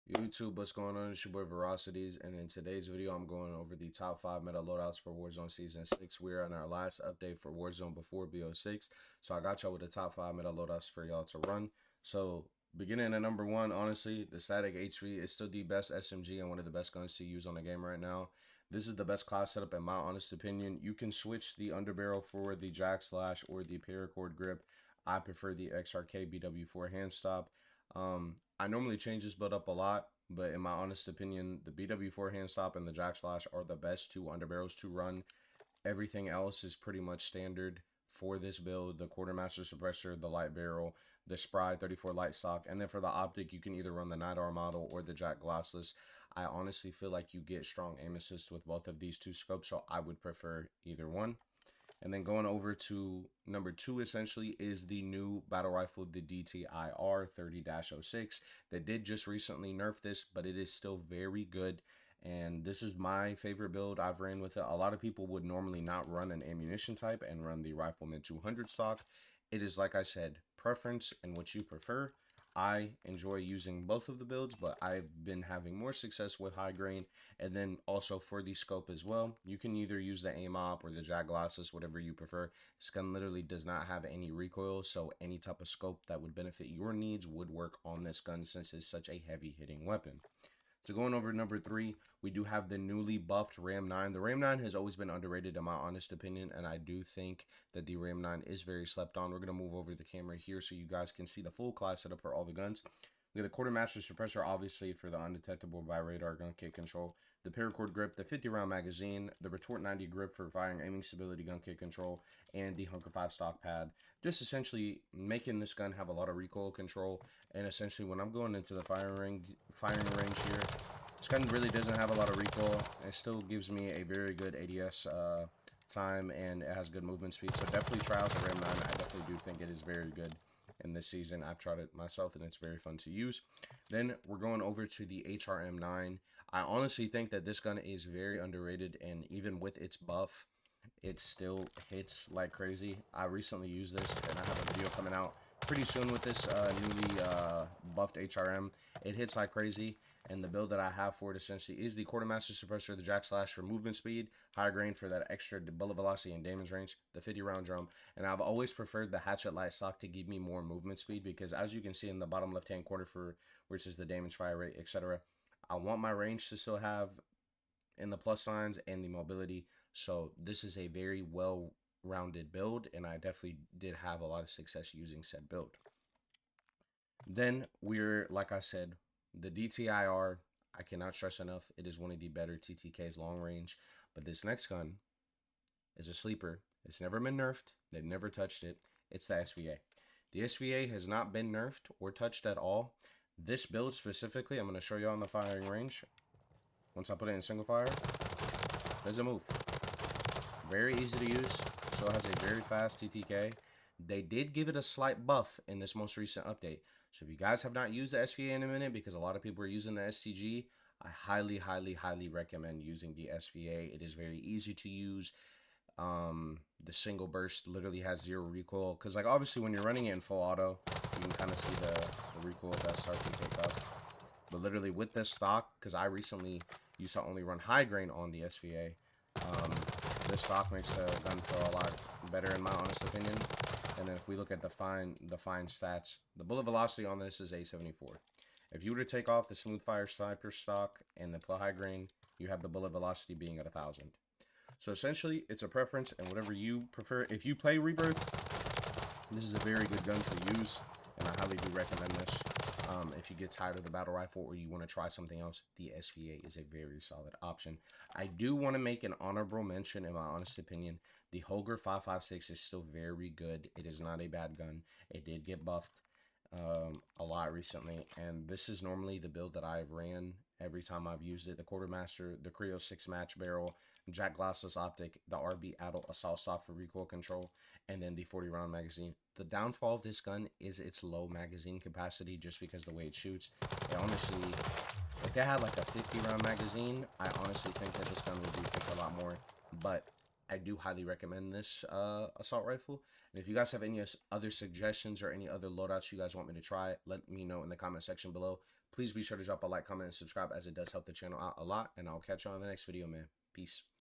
YouTube, what's going on? It's your boy Velocities, and in today's video, I'm going over the top 5 meta loadouts for Warzone Season 6. We're on our last update for Warzone before BO6, so I got y'all with the top 5 meta loadouts for y'all to run. So, beginning at number 1, honestly, the static HV is still the best SMG and one of the best guns to use on the game right now. This is the best class setup in my honest opinion. You can switch the underbarrel for the jack slash or the paracord grip. I prefer the XRK BW4 hand stop. I normally change this build up a lot, but in my honest opinion, the BW4 hand stop and the jack slash are the best two underbarrels to run. Everything else is pretty much standard for this build. The quartermaster suppressor, the light barrel, the spry 34 light stock, and then for the optic, you can either run the night R model or the jack glassless. I honestly feel like you get strong aim assist with both of these two scopes, so I would prefer either one. And then going over to number 2, essentially, is the new battle rifle, the DTIR 30-06. They did just recently nerf this, but it is still very good. And this is my favorite build. I've ran with it. A lot of people would normally not run an ammunition type and run the Rifleman 200 stock. It is, like I said, preference and what you prefer. I enjoy using both of the builds, but I've been having more success with high grain. And then also for the scope as well, you can either use the aimbot or the jack glasses, whatever you prefer. This gun literally does not have any recoil, so any type of scope that would benefit your needs would work on this gun since it's such a heavy hitting weapon. So going over number 3, we do have the newly buffed Ram 9. The Ram 9 has always been underrated in my honest opinion, and I do think that the Ram 9 is very slept on. We're going to move over the camera here so you guys can see the full class setup for all the guns. We have the quartermaster suppressor, obviously, for the undetectable by radar gun kick control. The paracord grip, the 50-round magazine, the retort 90 grip for firing aiming stability gun kick control, and the Hunker 5 stock pad. Just essentially making this gun have a lot of recoil control. And essentially, when I'm going into the firing range here, this gun really doesn't have a lot of recoil. It still gives me a very good ADS time, and it has good movement speed. So definitely try out the Ram 9. I definitely do think it is very good in this season. I've tried it myself, and it's very fun to use. Then we're going over to the HRM9. I honestly think that this gun is very underrated, and even with its buff, it still hits like crazy. I recently used this, and I have a video coming out pretty soon with this newly buffed HRM. It hits like crazy, and the build that I have for it essentially is the quartermaster suppressor, the jack slash for movement speed, high grain for that extra bullet velocity and damage range, the 50-round drum, and I've always preferred the hatchet light stock to give me more movement speed because as you can see in the bottom left-hand corner for which is the damage fire rate, etc., I want my range to still have in the plus signs and the mobility. So this is a very well-rounded build, and I definitely did have a lot of success using said build. Then we're, like I said, the DTIR, I cannot stress enough, it is one of the better TTKs long range. But this next gun is a sleeper. It's never been nerfed. They've never touched it. It's the SVA. The SVA has not been nerfed or touched at all. This build specifically, I'm going to show you on the firing range. Once I put it in single fire, doesn't move. Very easy to use. So it has a very fast TTK. They did give it a slight buff in this most recent update. So if you guys have not used the SVA in a minute, because a lot of people are using the STG, I highly, highly, highly recommend using the SVA. It is very easy to use. The single burst literally has 0 recoil. Because like obviously when you're running it in full auto, you can kind of see the recoil that starts to take up. But literally with this stock, because I recently used to only run high grain on the SVA, this stock makes the gun feel a lot better in my honest opinion. And then if we look at the fine stats, the bullet velocity on this is 874. If you were to take off the smooth fire sniper stock and the high grain, you have the bullet velocity being at 1000. So essentially, it's a preference and whatever you prefer. If you play Rebirth, this is a very good gun to use, and I highly do recommend this. If you get tired of the battle rifle or you want to try something else, the SVA is a very solid option. I do want to make an honorable mention, in my honest opinion. The Holger 5.56 is still very good. It is not a bad gun. It did get buffed a lot recently, and this is normally the build that I've ran every time I've used it. The quartermaster, the Creo 6 match barrel, jack glassless optic, the RB adult assault stock for recoil control, and then the 40-round magazine. The downfall of this gun is its low magazine capacity just because the way it shoots. It honestly, if they had like a 50-round magazine, I honestly think that this gun would be picked a lot more. But I do highly recommend this assault rifle. And if you guys have any other suggestions or any other loadouts you guys want me to try, let me know in the comment section below. Please be sure to drop a like, comment, and subscribe, as it does help the channel out a lot. And I'll catch you on the next video, man. Peace.